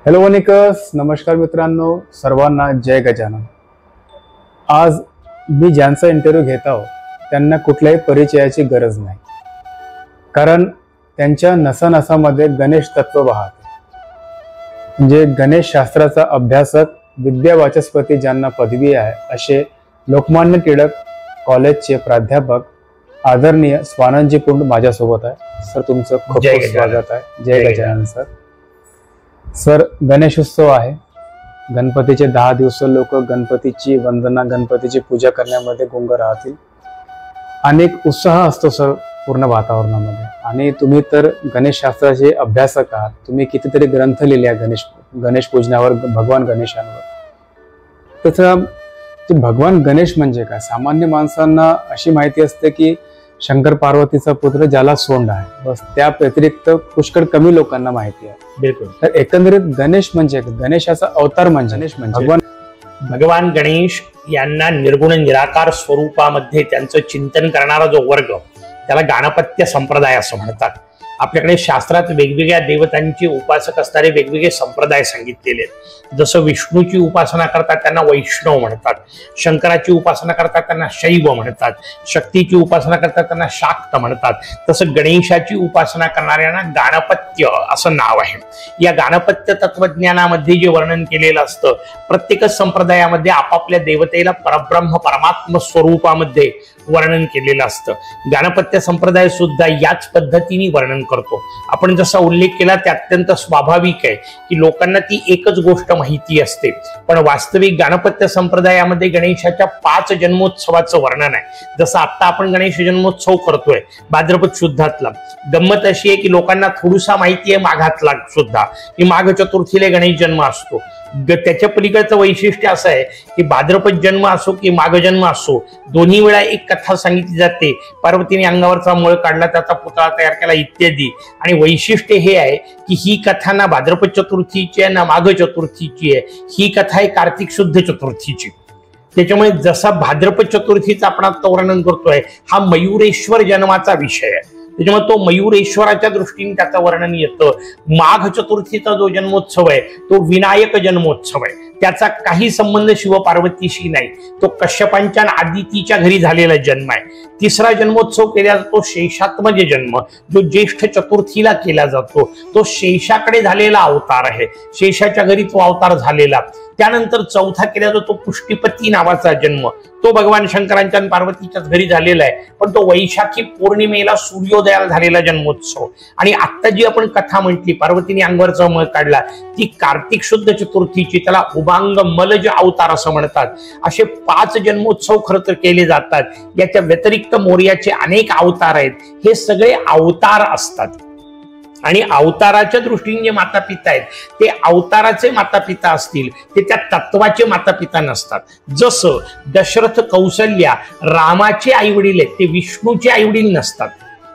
Hello वनिकस, नमस्कार मित्रांनो, सर्वांना जय गजानन। आज मी ज्यांचा इंटरव्ह्यू घेत आहोत त्यांना कुठल्याही परिचयाची गरज नाही, कारण त्यांच्या नसानसामध्ये गणेश तत्व वाहते। म्हणजे गणेश शास्त्राचा अभ्यासक, विद्यावाचस्पती ज्यांना पदवी आहे असे लोकमान्य टिळक कॉलेजचे प्राध्यापक आदरणीय स्वानंदजी पुंड माझ्यासोबत आहे। सर, तुमचं खूप खूप स्वागत आहे। जय गजानन सर। सर, गणेशोत्सव आहे। गणपतीचे 10 दिवस लोक गणपतीची वंदना, गणपतीची पूजा करण्यामध्ये गुंग राहतील। अनेक उत्साह असतो सर पूर्ण वातावरणामध्ये। आणि तुम्ही तर गणेश शास्त्राचे अभ्यासक आहात, तुम्ही कितीतरी ग्रंथ लिहिले गणेश पूजनावर, भगवान गणेशांवर। तसं ते भगवान गणेश म्हणजे काय, सामान्य माणसांना अशी माहिती असते की शंकर पार्वतीचा पुत्र ज्याला सोंड आहे, बस। त्या व्यतिरिक्त पुष्कळ कमी लोकांना माहिती आहे। बिलकुल। तर एकंदरीत गणेश म्हणजे, गणेशाचा अवतार म्हणजे भगवान गणेश यांना निर्गुण निराकार स्वरूपामध्ये त्यांचं चिंतन करणारा जो वर्ग, त्याला गाणपत्य संप्रदाय असं म्हणतात। आपल्याकडे शास्त्रात वेगवेगळ्या देवतांची उपासक असणारे वेगवेगळे संप्रदाय सांगितलेले आहेत। जसं विष्णूची उपासना करतात त्यांना वैष्णव म्हणतात, शंकराची उपासना करतात त्यांना शैव म्हणतात, शक्तीची उपासना करतात त्यांना शाक्त म्हणतात। तसं गणेशाची उपासना करणाऱ्यांना गाणपत्य असं नाव आहे। या गाणपत्य तत्वज्ञानामध्ये जे वर्णन केलेलं असतं, प्रत्येकच संप्रदायामध्ये आपापल्या देवतेला परब्रह्म परमात्म स्वरूपामध्ये वर्णन केलेलं असतं। गाणपत्य संप्रदाय सुद्धा याच पद्धतीने वर्णन करतो। आपण जसा उल्लेख केला ते अत्यंत स्वाभाविक आहे की लोकांना ती एकच गोष्ट माहिती असते, पण वास्तविक गाणपत्य संप्रदायामध्ये गणेशाच्या 5 जन्मोत्सवाचं वर्णन आहे। जसं आता आपण गणेश जन्मोत्सव करतोय भाद्रपद शुद्धातला। गंमत अशी आहे की लोकांना थोडीसा माहिती आहे माघातला सुद्धा, की माघ चतुर्थीला गणेश जन्म असतो। त्याच्या पलीकडचं वैशिष्ट्य असं आहे की भाद्रपद जन्म असो की माघ जन्म असो, दोन्ही वेळा एक कथा सांगितली जाते। पार्वतीने अंगावरचा मळ काढला, त्याचा पुतळा तयार केला इत्यादी। आणि वैशिष्ट्य हे आहे की ही कथा ना भाद्रपद चतुर्थीची आहे ना माघ चतुर्थीची आहे, ही कथा आहे कार्तिक शुद्ध चतुर्थीची। त्याच्यामुळे जसा भाद्रपद चतुर्थीचा आपण आता वर्णन करतोय, हा मयुरेश्वर जन्माचा विषय आहे। त्याच्यामुळे तो मयुरेश्वराच्या दृष्टीने त्याचं वर्णन येतं। माघ चतुर्थीचा जो जन्मोत्सव आहे तो विनायक जन्मोत्सव आहे, त्याचा काही संबंध शिवपार्वतीशी नाही। तो कश्यपांच्या आदितीच्या घरी झालेला जन्म आहे। तिसरा जन्मोत्सव केला जातो शेषात्मज जन्म, जो ज्येष्ठ चतुर्थीला केला जातो। तो शेषाकडे झालेला अवतार आहे, शेषाच्या घरी तो अवतार झालेला। त्यानंतर चौथा केला जातो पुष्टिपती नावाचा जन्म, तो भगवान शंकरांच्या आणि पार्वतीच्याच घरी झालेला आहे, पण तो वैशाखी पौर्णिमेला सूर्योदयाला झालेला जन्मोत्सव। आणि आता जी आपण कथा म्हटली, पार्वतीने अंगावरचा मळ काढला, ती कार्तिक शुद्ध चतुर्थीची, त्याला उभांग मलज अवतार असं म्हणतात। असे 5 जन्मोत्सव खरं तर केले जातात। याच्या व्यतिरिक्त मोर्याचे अनेक अवतार आहेत। हे सगळे अवतार असतात आणि अवताराच्या दृष्टीने जे माता पिता आहेत ते अवताराचे माता पिता असतील, ते त्या तत्वाचे माता पिता नसतात। जसं दशरथ कौसल्या रामाचे आई वडील आहेत, ते विष्णूचे आई वडील नसतात।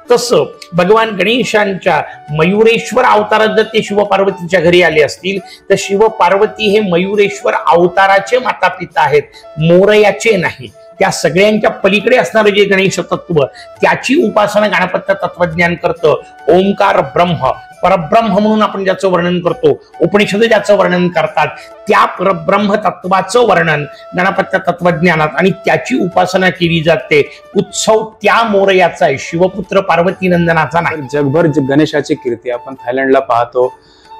तसं भगवान गणेशांच्या मयुरेश्वर अवतारात जर ते शिवपार्वतीच्या घरी आले असतील तर शिवपार्वती हे मयुरेश्वर अवताराचे माता पिता आहेत, मोरयाचे नाही। त्या सगळ्यांच्या पलीकडे असणारे जे गणेश तत्व, त्याची उपासना गाणपत्य तत्वज्ञान करतं। ओंकार ब्रह्म, परब्रह्म म्हणून आपण ज्याचं वर्णन करतो, उपनिषद ज्याचं वर्णन करतात, त्या परब्रह्म तत्वाचं वर्णन गणपत्य तत्वज्ञानात आणि त्याची उपासना केली जाते। उत्सव त्या मोरयाचा आहे, शिवपुत्र पार्वती नंदनाचा नाही। जगभर गणेशाची कीर्ती आपण थायलंडला पाहतो,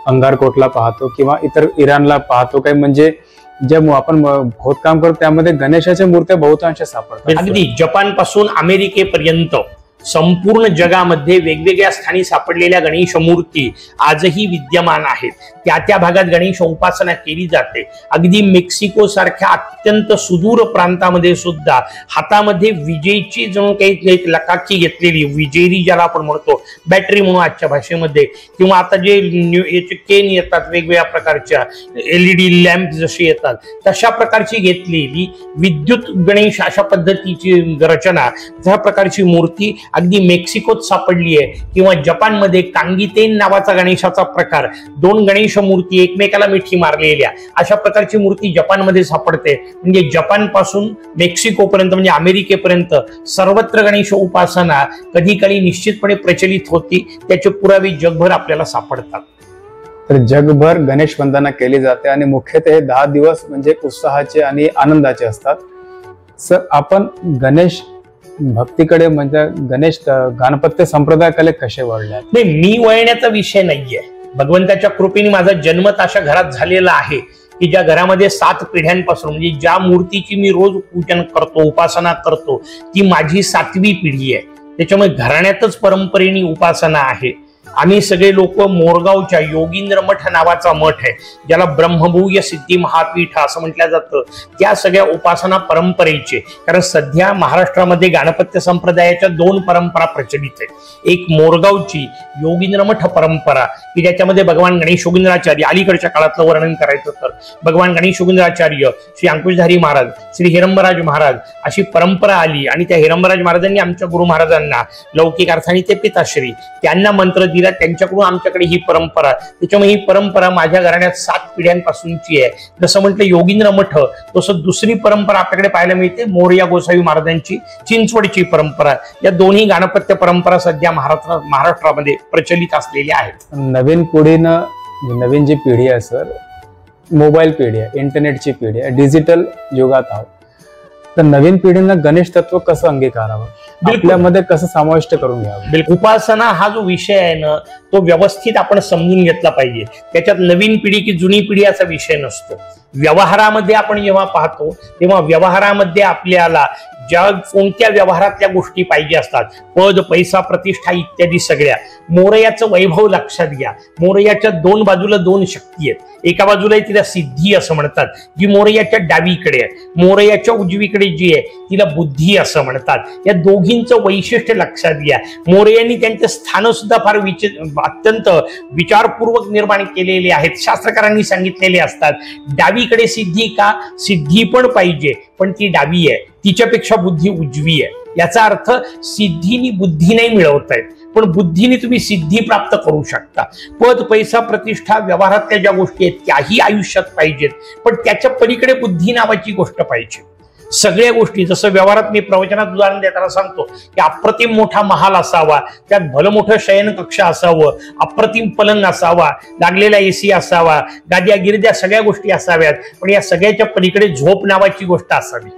अंगारकोटला पाहतो किंवा इतर इराणला पाहतो। काय म्हणजे जे आपण खोदकाम करतो त्यामध्ये गणेशाच्या मूर्त्या बहुतांश सापडतात। अगदी जपान पासून अमेरिकेपर्यंत संपूर्ण जगामध्ये वेगवेगळ्या स्थानी सापडलेल्या गणेश मूर्ती आजही विद्यमान आहेत। त्या भागात गणेश उपासना केली जाते। अगदी मेक्सिको सारख्या अत्यंत सुदूर प्रांतामध्ये सुद्धा हातामध्ये विजेची जणू काही लकाकी घेतलेली, विजेरी ज्याला आपण म्हणतो, बॅटरी म्हणून आजच्या भाषेमध्ये, किंवा आता जे याचे केन येतात वेगवेगळ्या प्रकारच्या LED लॅम्प जसे येतात, तशा प्रकारची घेतलेली विद्युत गणेश, अशा पद्धतीची रचना, त्या प्रकारची मूर्ती अगदी मेक्सिकोत सापडली आहे। किंवा जपानमध्ये कांगीतेन नावाचा गणेशाचा प्रकार, 2 गणेश मूर्ती एकमेकाला मिठी मारलेल्या, अशा प्रकारची मूर्ती जपानमध्ये सापडते। म्हणजे जपान पासून मेक्सिको पर्यंत, म्हणजे अमेरिकेपर्यंत सर्वत्र गणेश उपासना कधी काळी निश्चितपणे प्रचलित होती। त्याचे पुरावे जगभर आपल्याला सापडतात। तर जगभर गणेश वंदना केली जाते आणि मुख्यतः हे 10 दिवस म्हणजे उत्साहाचे आणि आनंदाचे असतात. सर, आपण गणेश भक्तीकडे म्हणजे गणेश गणपत्य संप्रदायाकडे कसे वळले? नाही, मी वळण्याचा विषय नाहीये. भगवंताच्या कृपेने माझा जन्म अशा घरात झालेला आहे की ज्या घरामध्ये 7 पिढ्यांपासून म्हणजे ज्या मूर्तीची मी रोज पूजन करतो, उपासना करतो, ती माझी 7वी पिढी आहे. त्याच्यामुळे घराण्यातच परंपरेने उपासना आहे. आम्ही सगळे लोक मोरगावच्या योगींद्र मठ नावाचा मठ आहे, ज्याला ब्रह्मभूय सिद्धी महापीठ असं म्हटलं जातं, त्या सगळ्या उपासना परंपरेचे. कारण सध्या महाराष्ट्रामध्ये गाणपत्य संप्रदायाच्या 2 परंपरा प्रचलित आहेत. एक मोरगावची योगींद्र मठ परंपरा की ज्याच्यामध्ये भगवान गणेश योगींद्राचार्य, अलीकडच्या काळातलं वर्णन करायचं तर भगवान गणेश योगींद्राचार्य, श्री अंकुशधारी महाराज, श्री हिरंबराज महाराज अशी परंपरा आली. आणि त्या हिरंबराज महाराजांनी आमच्या गुरु महाराजांना लौकिक अर्थाने ते पिताश्री त्यांना मंत्र दिला, त्यांच्याकडून आमच्याकडे ही परंपरा. त्याच्यामुळे ही परंपरा माझ्या घराण्यात 7 पिढ्यांपासूनची आहे. जसं म्हटलं योगींद्र मठ, तसं दुसरी परंपरा आपल्याकडे पाहायला मिळते मोरया गोसावी महाराजांची चिंचवडची परंपरा. या दोन्ही गणपत्य परंपरा सध्या महाराष्ट्रामध्ये प्रचलित असलेल्या आहेत. नवीन पिढीनं, नवीन जी पिढी आहे सर, मोबाईल पिढी आहे, इंटरनेटची पिढी आहे, डिजिटल युगात आहोत. तर नवीन पिढीनं गणेश तत्व कसं अंगीकारावं, आपल्यामध्ये कसं समाविष्ट करून घ्यावं? उपासना हा जो विषय आहे ना, तो व्यवस्थित आपण समजून घेतला पाहिजे. त्याच्यात नवीन पिढी की जुनी पिढी असा विषय नसतो. व्यवहारामध्ये आपण जेव्हा पाहतो तेव्हा व्यवहारामध्ये आपल्याला ज्या कोणत्या व्यवहारातल्या गोष्टी पाहिजे असतात, पद, पैसा, प्रतिष्ठा इत्यादी सगळ्या. मोरयाचं वैभव लक्षात घ्या. मोरयाच्या 2 बाजूला 2 शक्ती आहेत. एका बाजूला तिला सिद्धी असं म्हणतात, जी मोरयाच्या डावीकडे आहे. मोरयाच्या उजवीकडे जी आहे तिला बुद्धी असं म्हणतात. या दोघींचं वैशिष्ट्य लक्षात घ्या. मोरयांनी त्यांचे स्थान सुद्धा फार अत्यंत विचारपूर्वक निर्माण केलेले आहेत. शास्त्रकारांनी सांगितलेले असतात. डावीकडे सिद्धी का? सिद्धी पण पाहिजे, पण ती डावी आहे, तिच्यापेक्षा बुद्धी उजवी आहे. याचा अर्थ सिद्धीनी बुद्धी नाही मिळवता येत, पण बुद्धीने तुम्ही सिद्धी प्राप्त करू शकता. पद, पैसा, प्रतिष्ठा, व्यवहारातल्या ज्या गोष्टी आहेत त्याही आयुष्यात पाहिजेत, पण त्याच्या पलीकडे बुद्धी नावाची गोष्ट पाहिजे. सगळ्या गोष्टी, जसं व्यवहारात मी प्रवचनात उदाहरण देताना सांगतो की अप्रतिम मोठा महाल असावा, त्यात भलं मोठं शयन कक्ष असावं, अप्रतिम पलंग असावा, लागलेला एसी असावा, गाद्या गिरद्या सगळ्या गोष्टी असाव्यात, पण या सगळ्याच्या पलीकडे झोप नावाची गोष्ट असावी.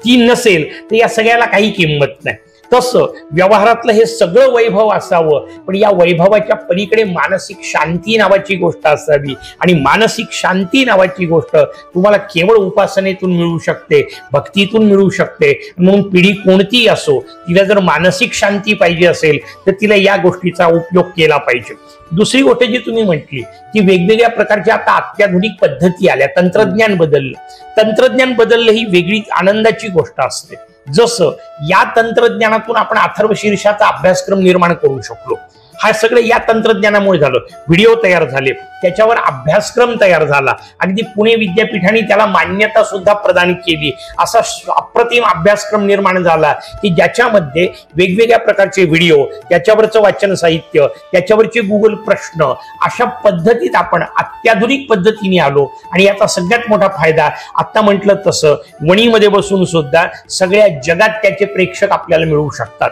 ती नसेल तर या सगळ्याला काही किंमत नाही. तसं व्यवहारातलं हे सगळं वैभव असावं, पण या वैभवाच्या पलीकडे मानसिक शांती नावाची गोष्ट असावी. आणि मानसिक शांती नावाची गोष्ट तुम्हाला केवळ उपासनेतून मिळू शकते, भक्तीतून मिळू शकते. म्हणून पिढी कोणतीही असो, तिला जर मानसिक शांती पाहिजे असेल तर तिला या गोष्टीचा उपयोग केला पाहिजे. दुसरी गोष्ट जी तुम्ही म्हटली की वेगवेगळ्या प्रकारच्या आता अत्याधुनिक पद्धती आल्या, तंत्रज्ञान बदललं. तंत्रज्ञान बदललं ही वेगळी आनंदाची गोष्ट असते. जसं या तंत्रज्ञानातून आपण अथर्वशीर्षाचा अभ्यासक्रम निर्माण करू शकलो. हा सगळं या तंत्रज्ञानामुळे झालं. व्हिडिओ तयार झाले, त्याच्यावर अभ्यासक्रम तयार झाला. अगदी पुणे विद्यापीठाने त्याला मान्यता सुद्धा प्रदान केली. असा अप्रतिम अभ्यासक्रम निर्माण झाला की ज्याच्यामध्ये वेगवेगळ्या प्रकारचे व्हिडिओ, त्याच्यावरचं वाचन साहित्य, त्याच्यावरचे गुगल प्रश्न, अशा पद्धतीत आपण अत्याधुनिक पद्धतीने आलो. आणि याचा सगळ्यात मोठा फायदा, आता म्हटलं तसं, वणीमध्ये बसून सुद्धा सगळ्या जगात त्याचे प्रेक्षक आपल्याला मिळू शकतात.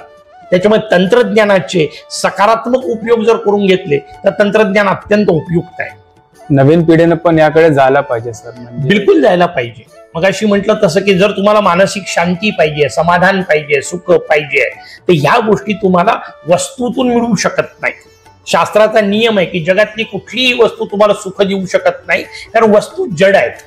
त्याच्यामुळे तंत्रज्ञानाचे सकारात्मक उपयोग जर करून घेतले तर तंत्रज्ञान अत्यंत उपयुक्त आहे. नवीन पिढीनं पण याकडे जायला पाहिजे सर. बिलकुल जायला पाहिजे. मग अशी म्हटलं तसं की जर तुम्हाला मानसिक शांती पाहिजे, समाधान पाहिजे, सुख पाहिजे, तर ह्या गोष्टी तुम्हाला वस्तूतून मिळू शकत नाही. शास्त्राचा नियम आहे की जगातली कुठलीही वस्तू तुम्हाला सुख देऊ शकत नाही, कारण वस्तू जड आहेत.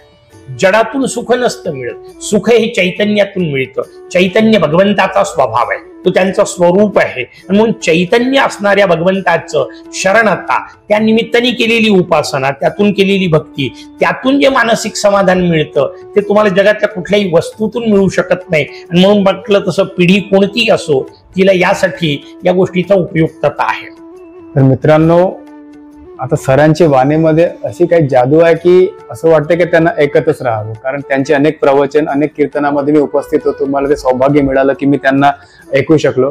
जडातून सुख नसतं मिळत. सुख हे चैतन्यातून मिळतं. चैतन्य भगवंताचा स्वभाव आहे, तो त्यांचं स्वरूप आहे. म्हणून चैतन्य असणाऱ्या भगवंताचं शरणता, त्या निमित्ताने केलेली उपासना, त्यातून केलेली भक्ती, त्यातून जे मानसिक समाधान मिळतं ते तुम्हाला जगातल्या कुठल्याही वस्तूतून मिळू शकत नाही. आणि म्हणून म्हटलं तसं पिढी कोणती असो, तिला यासाठी या गोष्टीचा उपयुक्तता आहे. तर मित्रांनो, आता सरांची वाणीमध्ये अशी काही जादू आहे की असं वाटतं की त्यांना ऐकतच राहावं. कारण त्यांचे अनेक प्रवचन, अनेक कीर्तनामध्ये मी उपस्थित होतो. मला ते सौभाग्य मिळालं की मी त्यांना ऐकू शकलो.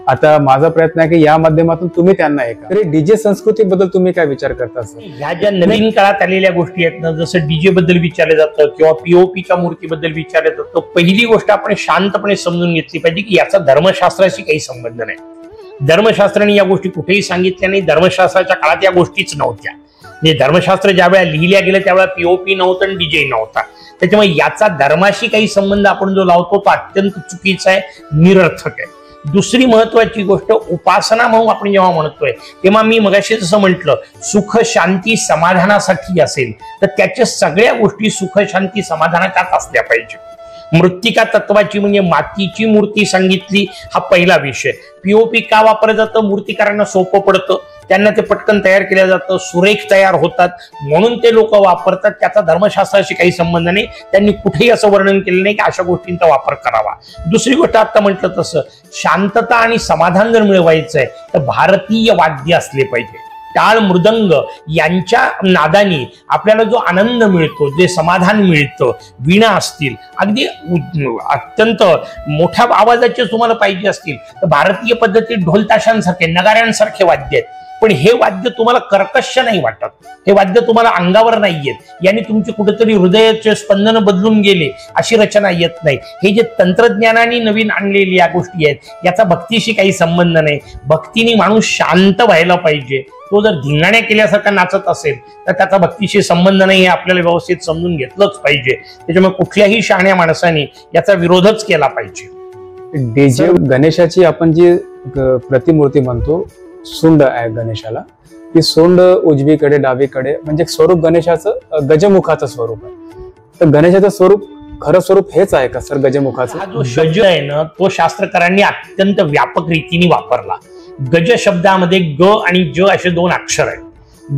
आता माझा प्रयत्न आहे की या माध्यमातून तुम्ही त्यांना ऐका. तरी डीजे संस्कृतीबद्दल तुम्ही काय विचार करता सर? ह्या ज्या नवीन काळात आलेल्या गोष्टी आहेत ना, जसं डीजे बद्दल विचारलं जातं किंवा पीओपीच्या मूर्तीबद्दल विचारलं जातं, पहिली गोष्ट आपण शांतपणे समजून घेतली पाहिजे की याचा धर्मशास्त्राशी काही संबंध नाही. धर्मशास्त्राने या गोष्टी कुठेही सांगितल्या नाही. धर्मशास्त्राच्या काळात या गोष्टीच नव्हत्या. म्हणजे धर्मशास्त्र ज्या वेळेला लिहिल्या गेलं त्यावेळेला पीओपी नव्हतं आणि डीजे नव्हता. त्याच्यामुळे याचा धर्माशी काही संबंध आपण जो लावतो तो अत्यंत चुकीचा आहे, निरर्थक आहे. दुसरी महत्वाची गोष्ट, उपासना म्हणून आपण जेव्हा म्हणतोय तेव्हा मी मगाशी जसं म्हटलं, सुख शांती समाधानासाठी असेल तर त्याच्या सगळ्या गोष्टी सुख शांती समाधानाच्याच असल्या पाहिजे. मृत्तिका तत्वाची म्हणजे मातीची मूर्ती सांगितली, हा पहिला विषय. पीओपी का वापरलं जातं? मूर्तिकारांना सोपं पडतं, त्यांना ते पटकन तयार केलं जातं, सुरेख तयार होतात म्हणून ते लोक वापरतात. त्याचा धर्मशास्त्राशी काही संबंध नाही. त्यांनी कुठेही असं वर्णन केलं नाही की अशा गोष्टींचा वापर करावा. दुसरी गोष्ट, आता म्हटलं तसं शांतता आणि समाधान जर मिळवायचं आहे तर भारतीय वाद्य असले पाहिजे. टाळ मृदंग यांच्या नादानी आपल्याला जो आनंद मिळतो, जे समाधान मिळतं, वीणा असतील, अगदी अत्यंत मोठ्या आवाजाचे तुम्हाला पाहिजे असतील तर भारतीय पद्धतीत ढोलताशांसारखे नगाऱ्यांसारखे वाद्य आहेत. पण हे वाद्य तुम्हाला कर्कश नाही वाटत, हे वाद्य तुम्हाला अंगावर नाही येत, याने तुमची कुठेतरी हृदयाचे स्पंदन बदलून गेले अशी रचना येत नाही. हे जे तंत्रज्ञानाने नवीन आणलेली या गोष्टी आहेत याचा भक्तीशी काही संबंध नाही. भक्तीने माणूस शांत व्हायला पाहिजे. तो जर धिंगाण्या केल्यासारखा नाचत असेल तर त्याचा भक्तीशी संबंध नाही, हे आपल्याला व्यवस्थित समजून घेतलंच पाहिजे. त्याच्यामुळे कुठल्याही शहाण्या माणसाने याचा विरोधच केला पाहिजे. डीजे गणेशाची आपण जी प्रतिमूर्ती म्हणतो, सोंड आहे गणेशाला, ती सोंड उजवीकडे डावीकडे, म्हणजे स्वरूप गणेशाचं गजमुखाचं स्वरूप आहे. तर गणेशाचं स्वरूप, खरं स्वरूप हेच आहे का सर गजमुखाचं? हा जो गज आहे ना तो शास्त्रकारांनी अत्यंत व्यापक रीतीने वापरला. गज शब्दामध्ये ग आणि ज असे दोन अक्षर आहेत.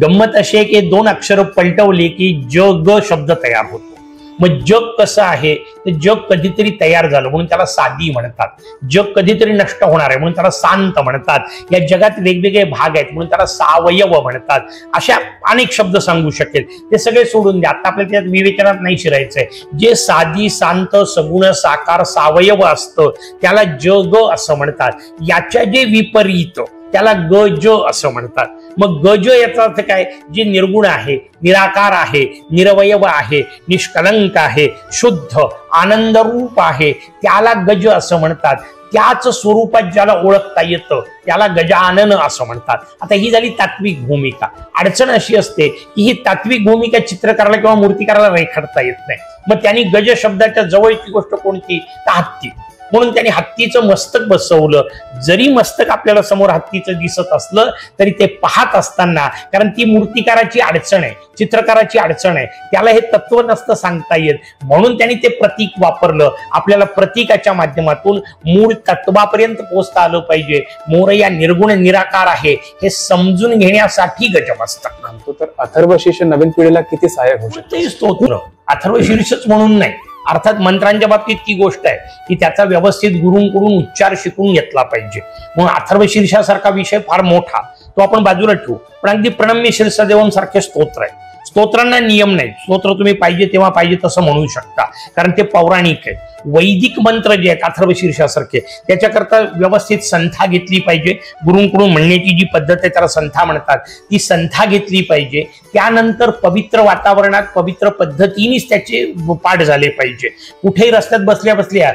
गंमत अशी आहे की दोन अक्षर पलटवले की ज ग शब्द तयार होतो. मग जग कसं आहे तर जग कधीतरी तयार झालं म्हणून त्याला साधी म्हणतात. जग कधीतरी नष्ट होणार आहे म्हणून त्याला शांत म्हणतात. या जगात वेगवेगळे भाग आहेत म्हणून त्याला सावयव म्हणतात. अशा अनेक शब्द सांगू शकेल, ते सगळे सोडून द्या, आता आपल्याला त्यात विवेचनात नाही शिरायचंय. जे साधी शांत सगुण साकार सावयव असतं त्याला जग असं म्हणतात. याच्या जे विपरीत त्याला गज असं म्हणतात. मग गज याचा अर्थ काय? जे निर्गुण आहे, निराकार आहे, निरवयव आहे, निष्कलंक आहे, शुद्ध आनंदरूप आहे, त्याला गज असं म्हणतात. त्याच स्वरूपात ज्याला ओळखता येतं त्याला गजानन असं म्हणतात. आता ही झाली तात्विक भूमिका. अडचण अशी असते की ही तात्विक भूमिका चित्रकाराला किंवा मूर्तिकाराला रेखाटता येत नाही. मग त्यांनी गज शब्दाच्या जवळची गोष्ट कोणती? तर हत्ती. म्हणून त्यांनी हत्तीचं मस्तक बसवलं. जरी मस्तक आपल्याला समोर हत्तीचं दिसत असलं तरी ते पाहत असताना, कारण ती मूर्तिकाराची अडचण आहे, चित्रकाराची अडचण आहे, त्याला हे तत्व नसतं सांगता येत म्हणून त्यांनी ते प्रतीक वापरलं. आपल्याला प्रतीकाच्या माध्यमातून मूळ तत्वापर्यंत पोहोचता आलं पाहिजे. मोरया निर्गुण निराकार आहे हे समजून घेण्यासाठी गजमस्तक म्हणतो. तर अथर्वशीर्ष नवीन पिढीला किती सहाय्यक होऊ शकते? ते स्तोत्र अथर्वशीर्षच म्हणून नाही, अर्थात मंत्रांच्या बाबतीत ती गोष्ट आहे की त्याचा व्यवस्थित गुरूंकडून उच्चार शिकून घेतला पाहिजे. म्हणून अथर्वशीर्षासारखा विषय फार मोठा, तो आपण बाजूला ठेवू. पण अगदी प्रणम्य शीर्षदेवम सारखे स्तोत्र आहे. स्तोत्रांना नियम नाही, स्तोत्र तुम्ही पाहिजे तेव्हा पाहिजे तसं म्हणू शकता, कारण ते पौराणिक आहे. वैदिक मंत्र जे आहेत अथर्वशीर्षासारखे त्याच्याकरता व्यवस्थित संथा घेतली पाहिजे. गुरूंकडून म्हणण्याची जी पद्धत आहे त्याला संथा म्हणतात, ती संथा घेतली पाहिजे. त्यानंतर पवित्र वातावरणात पवित्र पद्धतीनेच त्याचे पाठ झाले पाहिजे. कुठेही रस्त्यात बसल्या बसल्या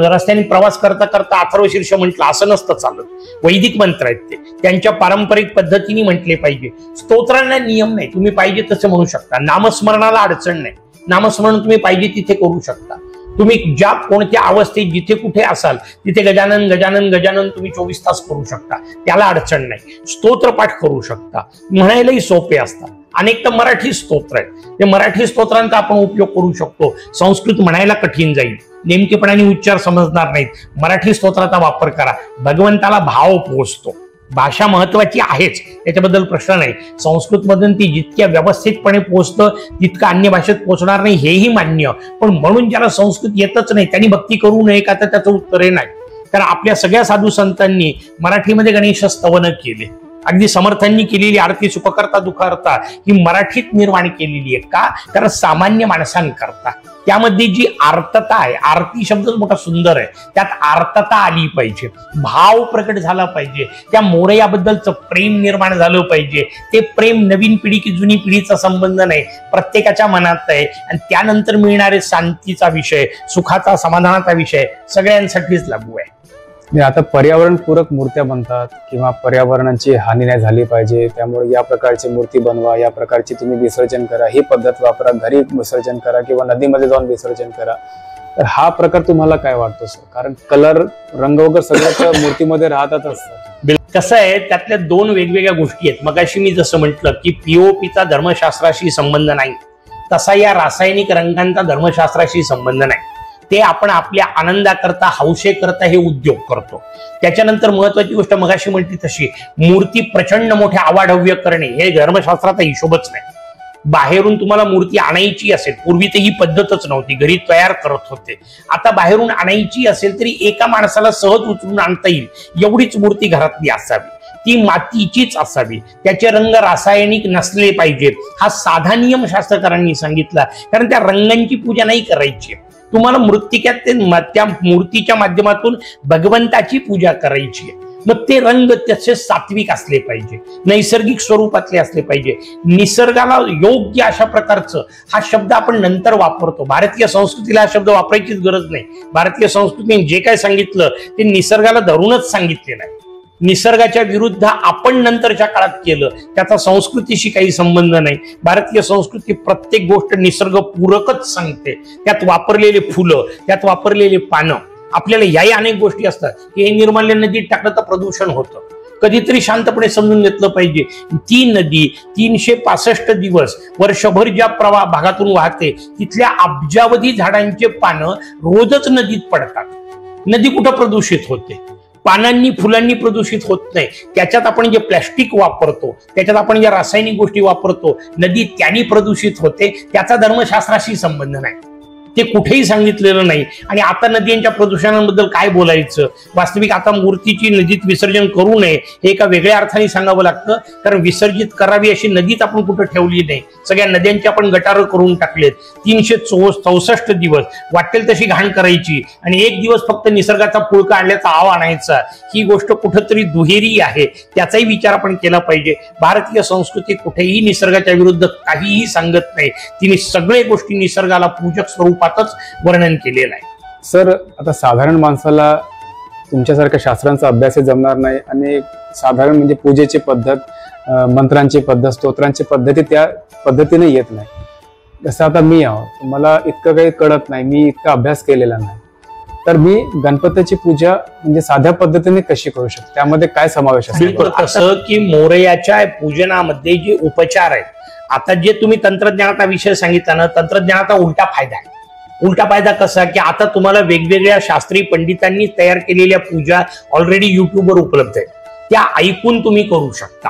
रस्त्याने प्रवास करता करता अथर्वशीर्ष म्हटलं असं नसतं चालत. वैदिक मंत्र आहेत ते, त्यांच्या पारंपरिक पद्धतीने म्हटले पाहिजे. स्तोत्रांना नियम नाही, तुम्ही पाहिजे तसं म्हणू शकता. नामस्मरणाला अडचण नाही, नामस्मरण तुम्ही पाहिजे तिथे करू शकता. तुम्ही ज्या कोणत्या अवस्थेत जिथे कुठे असाल तिथे गजानन गजानन गजानन तुम्ही 24 तास करू शकता, त्याला अडचण नाही. स्तोत्रपाठ करू शकता, म्हणायलाही सोपे असतात. अनेक तर मराठी स्तोत्र आहेत, ते मराठी स्तोत्रांचा आपण उपयोग करू शकतो. संस्कृत म्हणायला कठीण जाईल, नेमकेपणाने उच्चार समजणार नाहीत. मराठी स्तोत्राचा वापर करा, भगवंताला भाव पोहोचतो. भाषा महत्वाची आहेच, त्याच्याबद्दल प्रश्न नाही. संस्कृत मधून ती जितक्या व्यवस्थितपणे पोहोचतं तितकं अन्य भाषेत पोहोचणार नाही हेही मान्य. पण म्हणून ज्याला संस्कृत येतच नाही त्यांनी भक्ती करू नये का? तर त्याचं उत्तर नाही. कारण आपल्या सगळ्या साधू संतांनी मराठीमध्ये गणेश स्तवन केले. अगदी समर्थांनी केलेली आरती सुखकर्ता दुःखहर्ता ही मराठीत निर्माण केलेली आहे. का? कारण सामान्य माणसांकरता त्यामध्ये जी आर्तता आहे, आरती शब्द मोठा सुंदर आहे, त्यात आर्तता आली पाहिजे, भाव प्रकट झाला पाहिजे, त्या मोरयाबद्दलचं प्रेम निर्माण झालं पाहिजे. ते प्रेम नवीन पिढी की जुनी पिढीचा संबंध नाही, प्रत्येकाच्या मनात आहे. आणि त्यानंतर मिळणारे शांतीचा विषय, सुखाचा समाधानाचा विषय सगळ्यांसाठीच लागू आहे. आता पर्यावरणपूरक मूर्त्या बनतात किंवा पर्यावरणाची हानी नाही झाली पाहिजे, त्यामुळे या प्रकारची मूर्ती बनवा, या प्रकारची तुम्ही विसर्जन करा, ही पद्धत वापरा, घरी विसर्जन करा किंवा नदीमध्ये जाऊन विसर्जन करा. तर हा प्रकार तुम्हाला काय वाटतो सर? कारण कलर, रंग वगैरे सगळ्याच मूर्तीमध्ये राहतात असतात. कसं आहे, त्यातल्या दोन वेगवेगळ्या गोष्टी आहेत. मगाशी मी जसं म्हटलं की पीओपीचा धर्मशास्त्राशी संबंध नाही, तसा या रासायनिक रंगांचा धर्मशास्त्राशी संबंध नाही. ते आपण आपल्या आनंदाकरता, हौशेकरता हे उद्योग करतो. त्याच्यानंतर महत्वाची गोष्ट मगाशी म्हटली तशी मूर्ती प्रचंड मोठ्या आवाढव्य करणे हे धर्मशास्त्राचा हिशोबच नाही. बाहेरून तुम्हाला मूर्ती आणायची असेल, पूर्वी तर ही पद्धतच नव्हती, घरी तयार करत होते. आता बाहेरून आणायची असेल तरी एका माणसाला सहज उचलून आणता येईल एवढीच मूर्ती घरातली असावी, ती मातीचीच असावी, त्याचे रंग रासायनिक नसले पाहिजेत. हा साधा नियम शास्त्रकारांनी सांगितला, कारण त्या रंगांची पूजा नाही करायची. तुम्हाला मृत्तिक्यात त्या मूर्तीच्या माध्यमातून भगवंताची पूजा करायची आहे. मग ते रंग त्याचे सात्विक असले पाहिजे, नैसर्गिक स्वरूपातले असले पाहिजे, निसर्गाला योग्य अशा प्रकारचं. हा शब्द आपण नंतर वापरतो. भारतीय संस्कृतीला हा शब्द वापरायचीच गरज नाही. भारतीय संस्कृतीने जे काय सांगितलं ते निसर्गाला धरूनच सांगितलेलं आहे. निसर्गाच्या विरुद्ध आपण नंतरच्या काळात केलं, त्याचा संस्कृतीशी काही संबंध नाही. भारतीय संस्कृती प्रत्येक गोष्ट निसर्ग पूरकच सांगते. त्यात वापरलेले फुलं, त्यात वापरलेले पानं, आपल्याला याही अनेक गोष्टी असतात की हे निर्माल्य नदीत टाकलं तर प्रदूषण होतं. कधीतरी शांतपणे समजून घेतलं पाहिजे. ती नदी 365 दिवस वर्षभर ज्या भागातून वाहते, तिथल्या अब्जावधी झाडांचे पानं रोजच नदीत पडतात. नदी कुठं प्रदूषित होते? पानांनी, फुलांनी प्रदूषित होत नाही. त्याच्यात आपण जे प्लॅस्टिक वापरतो, त्याच्यात आपण ज्या रासायनिक गोष्टी वापरतो, नदी त्यांनी प्रदूषित होते. त्याचा धर्मशास्त्राशी संबंध नाही, ते कुठेही सांगितलेलं नाही. आणि आता नद्यांच्या प्रदूषणाबद्दल काय बोलायचं? वास्तविक आता मूर्तीची नदीत विसर्जन करू नये हे एका वेगळ्या अर्थाने सांगावं लागतं, कारण विसर्जित करावी अशी नदीत आपण कुठं ठेवली नाही. सगळ्या नद्यांची आपण गटारं करून टाकलेत. 364 दिवस वाटेल तशी घाण करायची आणि एक दिवस फक्त निसर्गाचा पुळका आणल्याचा आव आणायचा, ही गोष्ट कुठंतरी दुहेरी आहे. त्याचाही विचार आपण केला पाहिजे. भारतीय संस्कृती कुठेही निसर्गाच्या विरुद्ध काहीही सांगत नाही. तिने सगळे गोष्टी निसर्गाला पूजक स्वरूप वर्णन केलेलं आहे. सर, आता साधारण माणसाला तुमच्यासारख्या शास्त्रांचा अभ्यास जमणार नाही आणि साधारण म्हणजे पूजेची पद्धत, मंत्रांची पद्धत, स्तोत्रांची पद्धती त्या पद्धतीने येत नाही. जसं आता मी आहोत, मला इतकं काही कळत नाही, मी इतका अभ्यास केलेला नाही. तर मी गणपतीची पूजा म्हणजे साध्या पद्धतीने कशी करू शकतो? त्यामध्ये काय समावेश असेल? बिलकुल असं की मोरयाच्या पूजनामध्ये जे उपचार आहेत, आता जे तुम्ही तंत्रज्ञानाचा विषय सांगितला ना, तंत्रज्ञानाचा उलटा फायदा आहे. उलटा फायदा कसा की आता तुम्हाला वेगवेगळ्या शास्त्रीय पंडितांनी तयार केलेल्या पूजा ऑलरेडी युट्यूबवर उपलब्ध आहेत. त्या ऐकून तुम्ही करू शकता.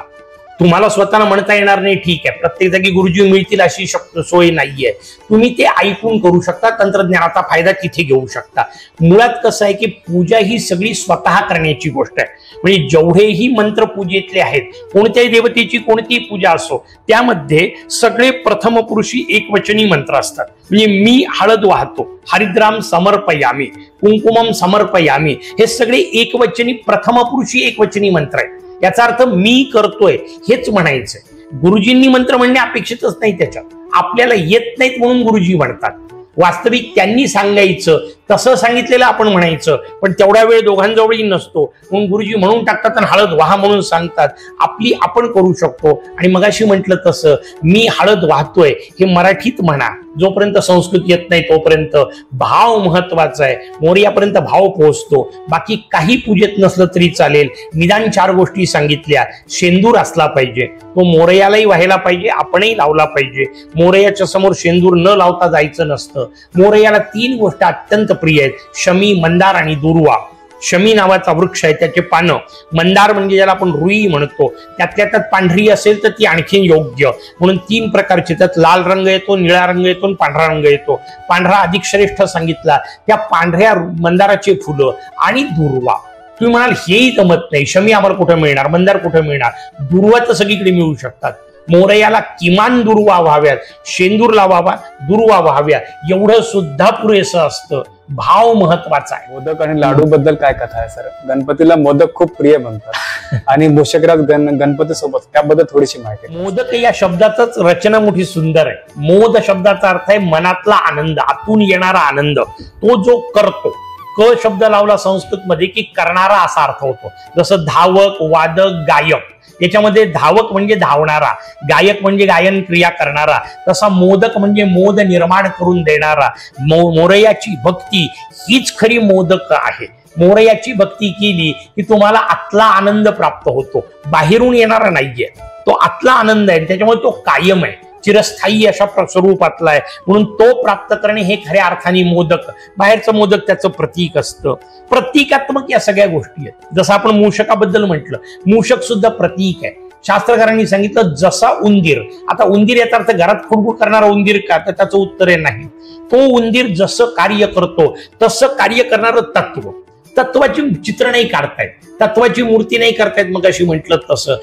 तुम्हाला स्वतःला म्हणता येणार नाही, ठीक आहे, प्रत्येक जागी गुरुजी मिळतील अशी सोय नाहीये. तुम्ही ते ऐकून करू शकता. तंत्रज्ञानाचा फायदा तिथे घेऊ शकता. मुळात कसं आहे की पूजा ही सगळी स्वतः करण्याची गोष्ट आहे. म्हणजे जेवढेही मंत्र पूजेतले आहेत, कोणत्याही देवतेची कोणतीही पूजा असो, त्यामध्ये सगळे प्रथम पुरुषी एकवचनी मंत्र असतात. म्हणजे मी हळद वाहतो, हरिद्राम समर्पयामी, कुंकुमम समर्पयामी, हे सगळे एकवचनी प्रथम पुरुषी एकवचनी मंत्र आहेत. याचा अर्थ मी करतोय हेच म्हणायचंय. गुरुजींनी मंत्र म्हणणे अपेक्षितच नाही त्याच्यात. आपल्याला येत नाहीत म्हणून गुरुजी म्हणतात. वास्तविक त्यांनी सांगायचं तसं सांगितलेलं आपण म्हणायचं, पण तेवढा वेळ दोघांजवळही नसतो म्हणून गुरुजी म्हणून टाकतात आणि हळद वाहा म्हणून सांगतात. आपली आपण करू शकतो. आणि मगाशी म्हटलं तसं मी हळद वाहतोय हे मराठीत म्हणा. जोपर्यंत संस्कृत येत नाही तोपर्यंत भाव महत्वाचा आहे. मोरयापर्यंत भाव पोहोचतो. बाकी काही पूजेत नसलं तरी चालेल. निदान 4 गोष्टी सांगितल्या. शेंदूर असला पाहिजे, तो मोरयालाही व्हायला पाहिजे, आपणही लावला पाहिजे. मोरयाच्या समोर शेंदूर न लावता जायचं नसतं. मोरयाला 3 गोष्टी अत्यंत प्रिय आहेत: शमी, मंदार आणि दुर्वा. शमी नावाचा वृक्ष आहे, त्याचे पानं. मंदार म्हणजे ज्याला आपण रुई म्हणतो, त्यातल्या त्यात पांढरी असेल तर ती आणखीन योग्य. म्हणून 3 प्रकारचे, त्यात लाल रंग येतो, निळा रंग येतो आणि पांढरा रंग येतो. पांढरा अधिक श्रेष्ठ सांगितला. त्या पांढऱ्या मंदाराचे फुलं आणि दुर्वा. तुम्ही म्हणाल हेही जमत नाही, शमी आम्हाला कुठे मिळणार, मंदार कुठे मिळणार? दुर्वा तर सगळीकडे मिळू शकतात. मोरयाला किमान दुर्वा व्हाव्यात, शेंदूर लावावा, दुर्वा व्हाव्या, एवढं सुद्धा पुरेसं असतं. भाव महत्वाचा आहे. मोदक आणि लाडू बद्दल काय कथा आहे सर? गणपतीला मोदक खूप प्रिय म्हणतात आणि मूषकराज गणपती सोबत, त्याबद्दल थोडीशी माहिती. मोदक या शब्दाचाच रचना मोठी सुंदर आहे. मोद शब्दाचा अर्थ आहे मनातला आनंद, आतून येणारा आनंद. तो जो करतो क शब्द लावला संस्कृत मध्ये की करणारा असा अर्थ होतो. जसं धावक, वादक, गायक, याच्यामध्ये धावक म्हणजे धावणारा, गायक म्हणजे गायन क्रिया करणारा, तसा मोदक म्हणजे मोद निर्माण करून देणारा. मोरयाची भक्ती हीच खरी मोदक आहे. मोरयाची भक्ती केली की तुम्हाला आतला आनंद प्राप्त होतो, बाहेरून येणारा नाहीये. तो आतला आनंद आहे, त्याच्यामुळे तो कायम आहे, चिरस्थायी अशा स्वरूपातला आहे. म्हणून तो प्राप्त करणे हे खऱ्या अर्थाने मोदक. बाहेरचं मोदक त्याचं प्रतीक असतं. प्रतीकात्मक या सगळ्या गोष्टी आहेत. जसं आपण मूषकाबद्दल म्हटलं, मूषक सुद्धा प्रतीक आहे. शास्त्रकारांनी सांगितलं जसा उंदीर, आता उंदीर याचा अर्थ घरात खुडबुड करणारा उंदीर का, तर त्याचं उत्तर आहे नाही. तो उंदीर जसं कार्य करतो तसं कार्य करणारं तत्व. तत्वाची चित्र नाही काढतायत, तत्वाची मूर्ती नाही करतायत. मग अशी म्हटलं तसं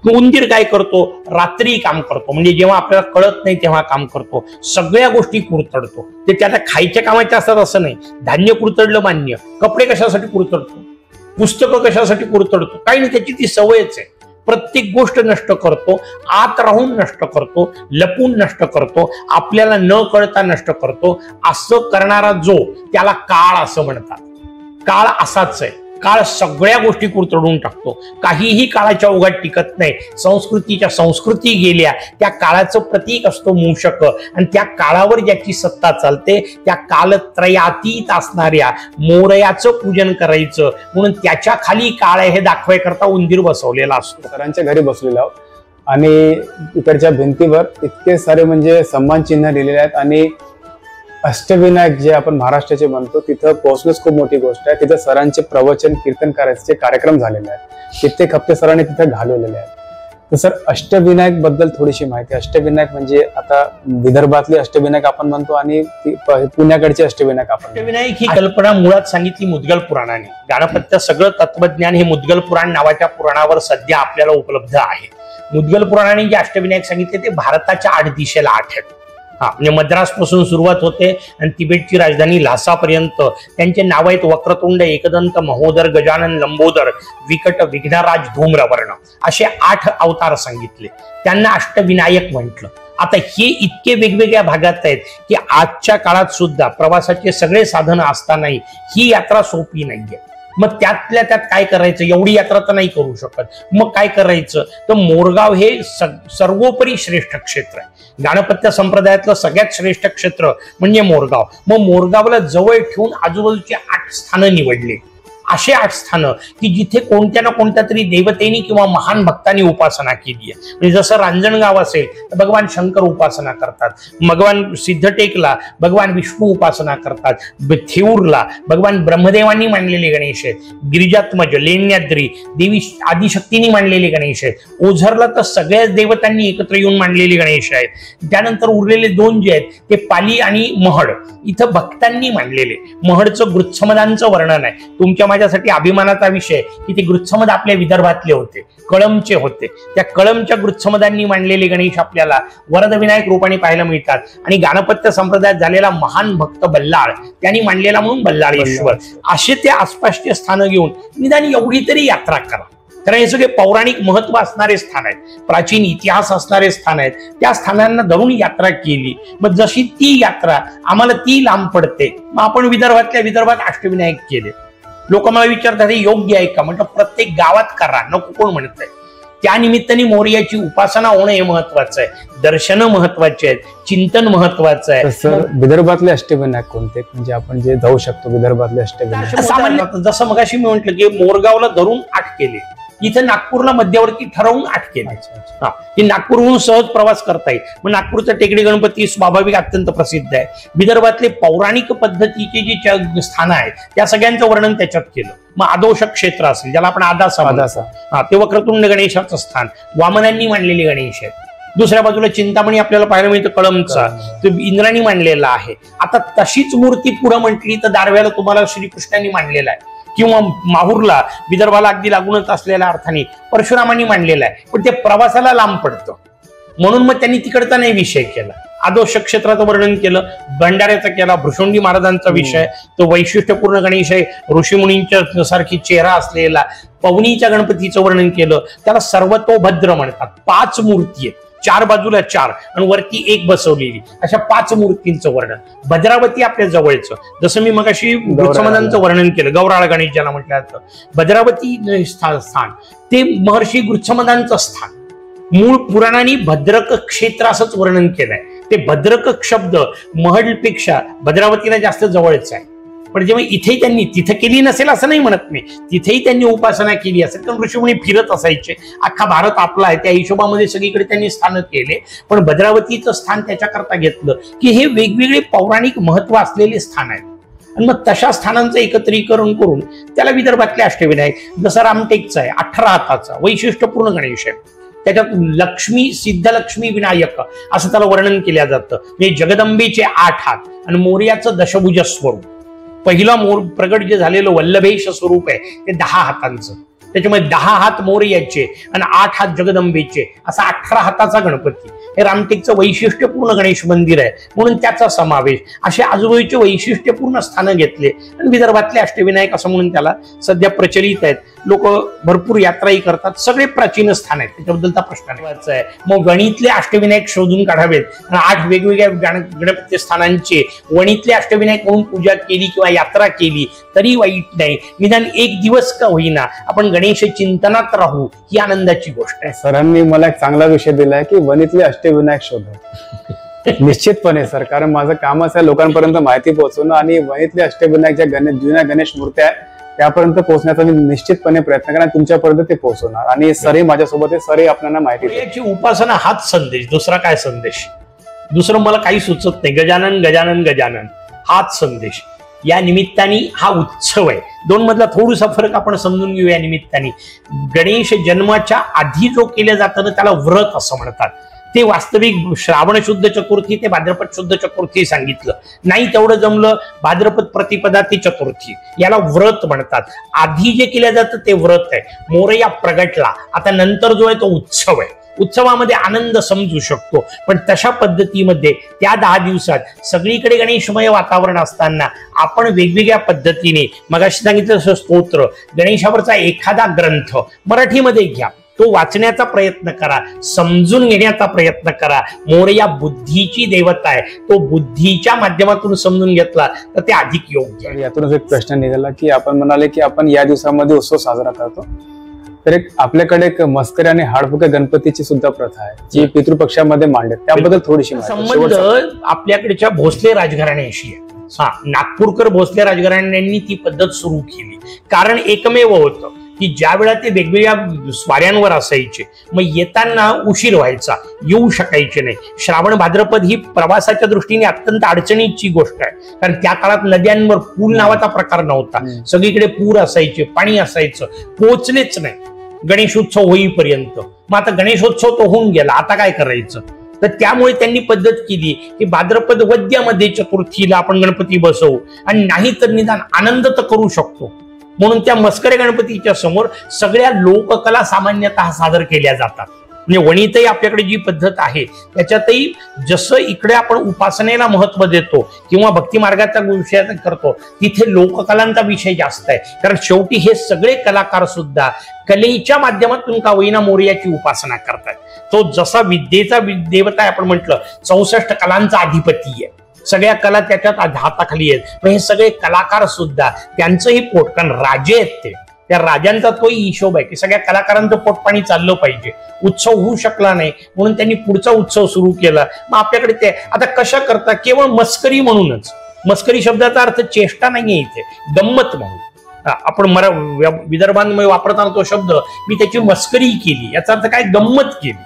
उंदीर काय करतो, रात्री काम करतो, म्हणजे जेव्हा आपल्याला कळत नाही तेव्हा काम करतो, सगळ्या गोष्टी कुरतडतो. ते त्याला खायच्या कामाचे असतात असं नाही. धान्य कुरतडलं मान्य, कपडे कशासाठी कुरतडतो, पुस्तकं कशासाठी कुरतडतो, काही नाही, त्याची ती सवयच आहे. प्रत्येक गोष्ट नष्ट करतो, आत राहून नष्ट करतो, लपून नष्ट करतो, आपल्याला न कळता नष्ट करतो. असं करणारा जो, त्याला काळ असं म्हणतात. काळ असाच आहे. काळ सगळ्या गोष्टी कुरतडून टाकतो, काहीही काळाच्या ओघात टिकत नाही. संस्कृतीच्या संस्कृती गेल्या, त्या काळाचं प्रतीक असतो मूषक, आणि त्या काळावर ज्याची सत्ता चालते त्या कालत्रयातीत असणाऱ्या मोरयाचं पूजन करायचं. म्हणून त्याच्या खाली काळ आहे हे दाखवायकरता उंदीर बसवलेला असतो. सरांच्या घरी बसलेलो आहोत आणि इकडच्या भिंतीवर इतके सारे म्हणजे सन्मान चिन्ह लिहिलेले आहेत. आणि अष्टविनायक जे आपण महाराष्ट्राचे म्हणतो तिथं पोहोचणंच खूप मोठी गोष्ट आहे. तिथं सरांचे प्रवचन, कीर्तन करायचे कार्यक्रम झालेले आहेत. कित्येक हप्ते सरांनी तिथं घालवलेले आहेत. तर सर, अष्टविनायक बद्दल थोडीशी माहिती. अष्टविनायक म्हणजे आता विदर्भातले अष्टविनायक आपण म्हणतो आणि पुण्याकडचे अष्टविनायक आपण. अष्टविनायक ही कल्पना मुळात सांगितली मुद्गल पुराणाने. गणपत्य सगळं तत्वज्ञान हे मुद्गल पुराण नावाच्या पुराणावर सध्या आपल्याला उपलब्ध आहे. मुद्गल पुराणाने जे अष्टविनायक सांगितले ते भारताच्या 8 दिशेला 8 आहेत. म्हणजे मद्रास पासून सुरुवात होते आणि तिबेटची राजधानी ल्हासापर्यंत त्यांचे नाव आहेत वक्रतुंड, एकदंत, महोदर, गजानन, लंबोदर, विकट, विघ्नराज, धूम्रवर्ण, असे 8 अवतार सांगितले. त्यांना अष्टविनायक म्हटलं. आता हे इतके वेगवेगळ्या भागात आहेत की आजच्या काळात सुद्धा प्रवासाचे सगळे साधन असतानाही ही यात्रा सोपी नाहीये. मग त्यातल्या त्यात काय करायचं, एवढी यात्रा तर नाही करू शकत. मग काय करायचं, तर मोरगाव हे सर्वोपरी श्रेष्ठ क्षेत्र आहे. गणपत्य संप्रदायातलं सगळ्यात श्रेष्ठ क्षेत्र म्हणजे मोरगाव. मग मोरगावला जवळ ठेवून आजूबाजूची 8 स्थानं निवडली. असे 8 स्थानं की जिथे कोणत्या ना कोणत्या तरी देवतेनी किंवा महान भक्तांनी उपासना केली आहे. म्हणजे जसं रांजणगाव असेल तर भगवान शंकर उपासना करतात, भगवान सिद्धटेकला भगवान विष्णू उपासना करतात, थेऊरला भगवान ब्रह्मदेवांनी मांडलेले गणेश आहेत, गिरिजात्मज, लेण्याद्री देवी आदिशक्तींनी मांडलेले गणेश आहेत, ओझरला तर सगळ्याच देवतांनी एकत्र येऊन मांडलेले गणेश आहेत. त्यानंतर उरलेले 2 जे आहेत ते पाली आणि महड, इथं भक्तांनी मांडलेले. महडचं गृच्छमदांचं वर्णन आहे. तुमच्या माझ्यासाठी अभिमानाचा विषय की ते गृच्छमद आपल्या विदर्भातले होते, कळमचे होते. त्या कळमच्या गृच्छमदांनी मांडलेले गणेश आपल्याला वरदविनायक रूपाने पाहायला मिळतात. आणि गणपत्य संप्रदायात झालेला महान भक्त बल्लाळ त्यांनी मांडलेला म्हणून बल्लाळेश्वर. असे ते आसपासचे स्थानं घेऊन निदान एवढी तरी यात्रा करा. कारण हे सगळे पौराणिक महत्व असणारे स्थान आहेत, प्राचीन इतिहास असणारे स्थान आहेत. त्या स्थानांना धरून यात्रा केली. मग जशी ती यात्रा आम्हाला ती लांब पडते, मग आपण विदर्भातल्या विदर्भात अष्टविनायक केले. लोक मला विचारतात हे योग्य आहे का, म्हटलं प्रत्येक गावात करा, नको कोण म्हणतंय. त्या निमित्ताने मोरयाची उपासना होणं हे महत्वाचं आहे, दर्शन महत्वाचे आहेत, चिंतन महत्वाचं आहे. सर, विदर्भातले अष्टविनायक कोणते, म्हणजे आपण जे जाऊ शकतो विदर्भातले अष्टविनायक? सामान्य जसं मगाशी मी म्हटलं की मोरगावला धरून 8 केले, इथं नागपूरला मध्यवर्ती ठरवून 8 केले. की नागपूरहून सहज प्रवास करता येईल. मग नागपूरचा टेकडी गणपती स्वाभाविक अत्यंत प्रसिद्ध आहे. विदर्भातले पौराणिक पद्धतीचे जे स्थानं आहेत त्या सगळ्यांचं वर्णन त्याच्यात केलं. मग आदोषक क्षेत्र असेल, ज्याला आपण आदासा, ते वक्रतुंड गणेशाचं स्थान, वामनांनी मांडलेले गणेश आहेत. दुसऱ्या बाजूला चिंतामणी आपल्याला पाहायला मिळतं कळमचा, तो इंद्राणी मांडलेला आहे. आता तशीच मूर्ती पुढे म्हटली तर दारव्याला तुम्हाला श्रीकृष्णांनी मांडलेला आहे, किंवा माहूरला विदर्भाला अगदी लागूनच असलेल्या अर्थाने परशुरामांनी मांडलेला आहे. पण ते प्रवासाला लांब पडतं म्हणून मग त्यांनी तिकडचा नाही विषय केला. आदोषक क्षेत्राचं वर्णन केलं, भंडाऱ्याचा केला, भृशुंडी महाराजांचा विषय, तो वैशिष्ट्यपूर्ण गणेश आहे, ऋषीमुनींच्या सारखी चेहरा असलेला. पवनीच्या गणपतीचं वर्णन केलं, त्याला सर्वतोभद्र म्हणतात. 5 मूर्ती आहेत. चार बाजूला चार आणि वरती एक बसवलेली, अशा 5 मूर्तींचं वर्णन. भद्रावती आपल्या जवळचं, जसं मी मगाशी गुरुसमाधांचं वर्णन केलं, गौराळ गणेश ज्याला म्हटलं जातं, भद्रावती स्थान ते महर्षी गुरुसमाधांचं स्थान. मूळ पुराणांनी भद्रक क्षेत्र असंच वर्णन केलंय. ते भद्रक शब्द महडपेक्षा भद्रावतीला जास्त जवळच आहे. पण जेव्हा इथे त्यांनी, तिथे केली नसेल असं नाही म्हणत मी, तिथेही त्यांनी उपासना केली असेल, कारण ऋषीमुनी फिरत असायचे. अख्खा भारत आपला आहे, त्या हिशोबामध्ये सगळीकडे त्यांनी स्थान केले. पण भद्रावतीचं स्थान त्याच्याकरता घेतलं की हे वेगवेगळे पौराणिक महत्व असलेले स्थान आहेत. आणि मग तशा स्थानांचं एकत्रीकरण करून त्याला विदर्भातले अष्टविनायक, जसं रामटेकचा आहे 18 हाताचा वैशिष्ट्यपूर्ण गणेश आहे. त्याच्यात लक्ष्मी, सिद्धलक्ष्मी विनायक असं त्याला वर्णन केलं जातं. म्हणजे जगदंबेचे 8 हात आणि मोर्याचं दशभुज स्वरूप. पहिला मोर प्रगट जे झालेलं वल्लभेश स्वरूप आहे ते 10 हातांचं. त्याच्यामुळे 10 हात मोरयाचे आणि 8 हात जगदंबेचे, असा 18 हाताचा गणपती. हे रामटेकचं वैशिष्ट्यपूर्ण गणेश मंदिर आहे म्हणून त्याचा समावेश. असे आजूबाजूचे वैशिष्ट्यपूर्ण स्थानं घेतले आणि विदर्भातले अष्टविनायक असं म्हणून त्याला सध्या प्रचलित आहेत. लोक भरपूर यात्राही करतात. सगळे प्राचीन स्थान आहेत, त्याच्याबद्दलचा प्रश्न आहे. मग वणीतले अष्टविनायक शोधून काढावेत आणि 8 वेगवेगळ्या गणपती स्थानांचे वणीतले अष्टविनायक म्हणून पूजा केली किंवा यात्रा केली तरी वाईट नाही. निदान एक दिवस का होईना आपण गणेश चिंतनात राहू, ही आनंदाची गोष्ट आहे. सरांनी मला एक चांगला विषय दिलाय की वणीतले अष्टविनायक शोधा. निश्चितपणे सर, कारण माझं कामच आहे लोकांपर्यंत माहिती पोहोचवणं आणि वणीतले अष्टविनायक ज्या जुन्या गणेश मूर्त्या आहेत त्यापर्यंत पोहोचण्याचा मी निश्चितपणे प्रयत्न करणार, तुमच्यापर्यंत ते पोहोचवणार. आणि सरही माझ्यासोबत आहे, सरही आपल्याला माहिती देतील. याची उपासना हाच संदेश, दुसरा काय संदेश? दुसरं मला काही सुचत नाही. गजानन गजानन गजानन हाच संदेश. या निमित्ताने हा उत्सव आहे. 2 मधला थोडासा फरक आपण समजून घेऊ. या निमित्ताने गणेश जन्माच्या आधी जो केलं जातं ना त्याला व्रत असं म्हणतात. ते वास्तविक श्रावण शुद्ध चतुर्थी ते भाद्रपद शुद्ध चतुर्थी सांगितलं नाही, तेवढं जमलं. भाद्रपद प्रतिपदा ती चतुर्थी, याला व्रत म्हणतात. आधी जे केलं जातं ते व्रत आहे. मोरया प्रगटला, आता नंतर जो आहे तो उत्सव आहे. उत्सवामध्ये आनंद समजू शकतो, पण तशा पद्धतीमध्ये त्या 10 दिवसात सगळीकडे गणेशमय वातावरण असताना आपण वेगवेगळ्या पद्धतीने, मगाशी सांगितलं तसं स्तोत्र, गणेशावरचा एखादा ग्रंथ मराठीमध्ये घ्या, तो वाचण्याचा प्रयत्न करा, समजून घेण्याचा प्रयत्न करा. मोरया बुद्धीची देवता आहे, तो बुद्धीच्या माध्यमातून समजून घेतला तर ते अधिक योग्य आहे. यातूनच एक प्रश्न निघाला की आपण म्हणाले की आपण या दिवसामध्ये उत्सव साजरा करतो, तर एक आपल्याकडे एक मस्करी आणि हाडफुके गणपतीची सुद्धा प्रथा आहे जी पितृपक्षामध्ये मांडते, त्याबद्दल थोडीशी संबंध आपल्याकडच्या भोसले राजघराण्याशी आहे. नागपूरकर भोसले राजघराण्यांनी ती पद्धत सुरू केली, कारण एकमेव होतं की ज्या वेळा ते वेगवेगळ्या स्वाऱ्यांवर असायचे, मग येताना उशीर व्हायचा, येऊ शकायचे नाही. श्रावण भाद्रपद ही प्रवासाच्या दृष्टीने अत्यंत अडचणीची गोष्ट आहे, कारण त्या काळात नद्यांवर पूल नावाचा प्रकार नव्हता. सगळीकडे पूर असायचे, पाणी असायचं, पोचलेच नाही गणेशोत्सव होईपर्यंत. मग आता गणेशोत्सव तो होऊन गेला, आता काय करायचं? तर त्यामुळे त्यांनी पद्धत केली की भाद्रपद वद्यामध्ये चतुर्थीला आपण गणपती बसवू, आणि नाही तर निदान आनंद तर करू शकतो म्हणून त्या मस्करे गणपतीच्या समोर सगळ्या लोककला सामान्यतः सादर केल्या जातात. म्हणजे वणीतही आपल्याकडे जी पद्धत आहे त्याच्यातही जसं इकडे आपण उपासनेला महत्व देतो किंवा भक्ती मार्गाचा विषय करतो, तिथे लोककलांचा विषय जास्त आहे. कारण शेवटी हे सगळे कलाकार सुद्धा कलेच्या माध्यमातून का होईना मोरयाची उपासना करतात. तो जसा विद्येचा देवता आहे, आपण म्हटलं 64 कलांचा अधिपती आहे, सगळ्या कला त्याच्यात हाताखाली आहेत. पण हे सगळे कलाकार सुद्धा त्यांचंही पोट, कारण राजे आहेत ते, त्या राजांचा तोही हिशोब आहे की सगळ्या कलाकारांचं पोटपाणी चाललं पाहिजे. उत्सव होऊ शकला नाही म्हणून त्यांनी पुढचा उत्सव सुरू केला. मग आपल्याकडे ते आता कशा करता, केवळ मस्करी म्हणूनच. मस्करी शब्दाचा अर्थ चेष्टा नाहीये इथे, गंमत म्हणून. आपण विदर्भांमध्ये वापरताना तो शब्द मी त्याची मस्करी केली, याचा अर्थ काय, गंमत केली.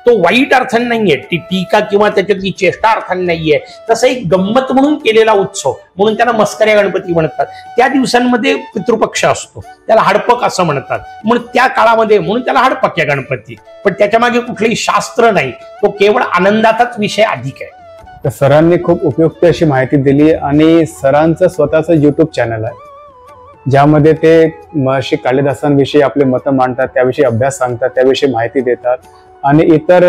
तो वाईट अर्थाने नाहीये, ती टीका किंवा त्याच्यातली चेष्टा अर्थाने नाहीये. तसं एक गंमत म्हणून केलेला उत्सव म्हणून त्याला मस्कऱ्या गणपती म्हणतात. त्या दिवसांमध्ये पितृपक्ष असतो, त्याला हडपक असं म्हणतात. म्हणून त्या काळामध्ये म्हणून त्याला हडपक या गणपती. पण त्याच्या मागे कुठलंही शास्त्र नाही, तो केवळ आनंदाचाच विषय अधिक आहे. तर सरांनी खूप उपयुक्त अशी माहिती दिली आणि सरांचं स्वतःचं युट्यूब चॅनल आहे ज्यामध्ये ते महर्षी कालिदासांविषयी आपले मतं मांडतात, त्याविषयी अभ्यास सांगतात, त्याविषयी माहिती देतात आणि इतर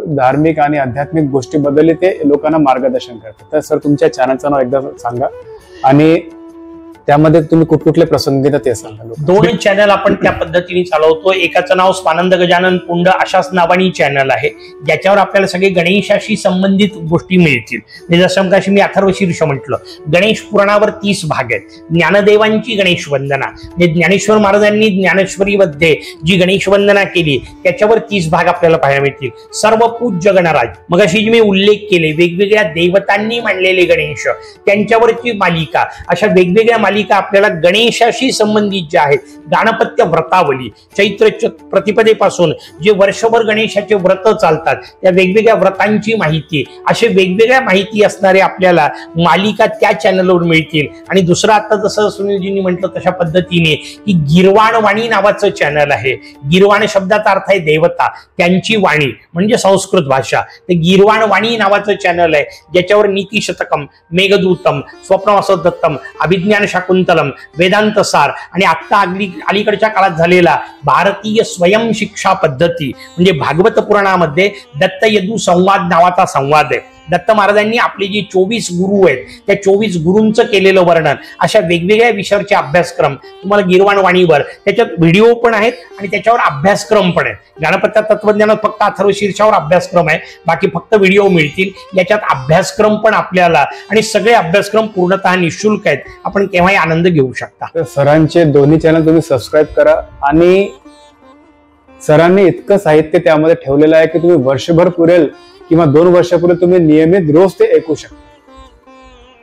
धार्मिक आणि आध्यात्मिक गोष्टीबद्दल ते लोकांना मार्गदर्शन करतात. तर सर तुमच्या चॅनलचं नाव एकदा सांगा आणि त्यामध्ये तुम्ही कुठकुठले प्रसंग घेता ते सांगा. दोन चॅनल आपण त्या पद्धतीने चालवतो. एकाचं नाव स्वानंद गजानन पुंड अशाच नावानी चॅनल आहे, ज्याच्यावर आपल्याला सगळे गणेशाशी संबंधित गोष्टी मिळतील. जसं मगाशी मी अथर्वशीर्ष म्हटलं, गणेश पुराणावर 30 भाग आहेत. ज्ञानदेवांची गणेश वंदना, ज्ञानेश्वर महाराजांनी ज्ञानेश्वरीमध्ये जी गणेश वंदना केली त्याच्यावर 30 भाग आपल्याला पाहायला मिळतील. सर्व पूज्य गणराज, मगाशी जी मी उल्लेख केले, वेगवेगळ्या देवतांनी मांडलेले गणेश, त्यांच्यावरची मालिका, अशा वेगवेगळ्या मालिका आपल्याला गणेशाशी संबंधित ज्या आहेत. गणपत्य व्रतावली, चैत्र प्रतिपदेपासून जे वर्षभर गणेशाचे व्रत चालतात त्या वेगवेगळ्या व्रतांची माहिती, असे वेगवेगळ्या माहिती असणारे आपल्याला मालिका त्या चॅनलवर मिळतील. आणि दुसरं, आता जसं सुनीलजींनी म्हटलं तशा पद्धतीने की गिरवाणवाणी नावाचं चॅनल आहे. गिरवाण शब्दाचा अर्थ आहे देवता, त्यांची वाणी म्हणजे संस्कृत भाषा. ते गिरवाणवाणी नावाचं चॅनल आहे, ज्याच्यावर नीती शतकम, मेघदूतम, स्वप्नवासोदत्तम, अभिज्ञान शाकुंतलम, वेदांत सार आणि आता अलीकडच्या काळात झालेला भारतीय स्वयं शिक्षा पद्धती म्हणजे भागवत पुराणामध्ये दत्त यदू संवाद नावाचा संवाद आहे. दत्त महाराजांनी आपले जे 24 गुरु आहेत त्या 24 गुरूंचं केलेलं वर्णन, अशा वेगवेगळ्या विषयाचे अभ्यासक्रम तुम्हाला गिरवाणवाणीवर, त्याच्यात व्हिडिओ पण आहेत आणि त्याच्यावर अभ्यासक्रम पण आहेत. गणपत्य तत्वज्ञानात फक्त अथर्वशीर्षावर अभ्यासक्रम आहे, बाकी फक्त व्हिडिओ मिळतील. याच्यात अभ्यासक्रम पण आपल्याला, आणि सगळे अभ्यासक्रम पूर्णतः निःशुल्क आहेत. आपण केव्हाही आनंद घेऊ शकता. सरांचे दोन्ही चॅनल तुम्ही सबस्क्राईब करा. आणि सरांनी इतकं साहित्य त्यामध्ये ठेवलेलं आहे की तुम्ही वर्षभर पुरेल किंवा 2 वर्षापूर्वी तुम्ही नियमित रोज ते ऐकू शकता.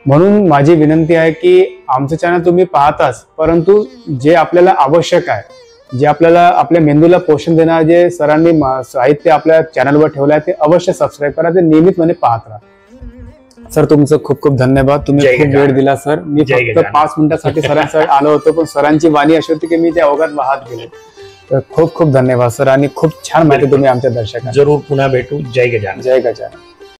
म्हणून माझी विनंती आहे की आमचं चॅनल तुम्ही पाहताच, परंतु जे आपल्याला आवश्यक आहे, जे आपल्याला आपल्या मेंदूला पोषण देणार जे सरांनी साहित्य आपल्या चॅनलवर ठेवलं आहे ते अवश्य सबस्क्राईब करा, ते नियमितपणे पाहत राहा. सर तुमचं खूप खूप धन्यवाद, तुम्ही खूप वेळ दिला सर. मी फक्त 5 मिनिटासाठी सरांसाठी आलो होतो, पण सरांची वाणी अशी होती की मी त्या ओघात वाहत गेले. तर खूप खूप धन्यवाद सर, आणि खूप छान माहिती तुम्ही आमच्या दर्शकांना. जरूर पुन्हा भेटू. जय गजानन. जय गजानन.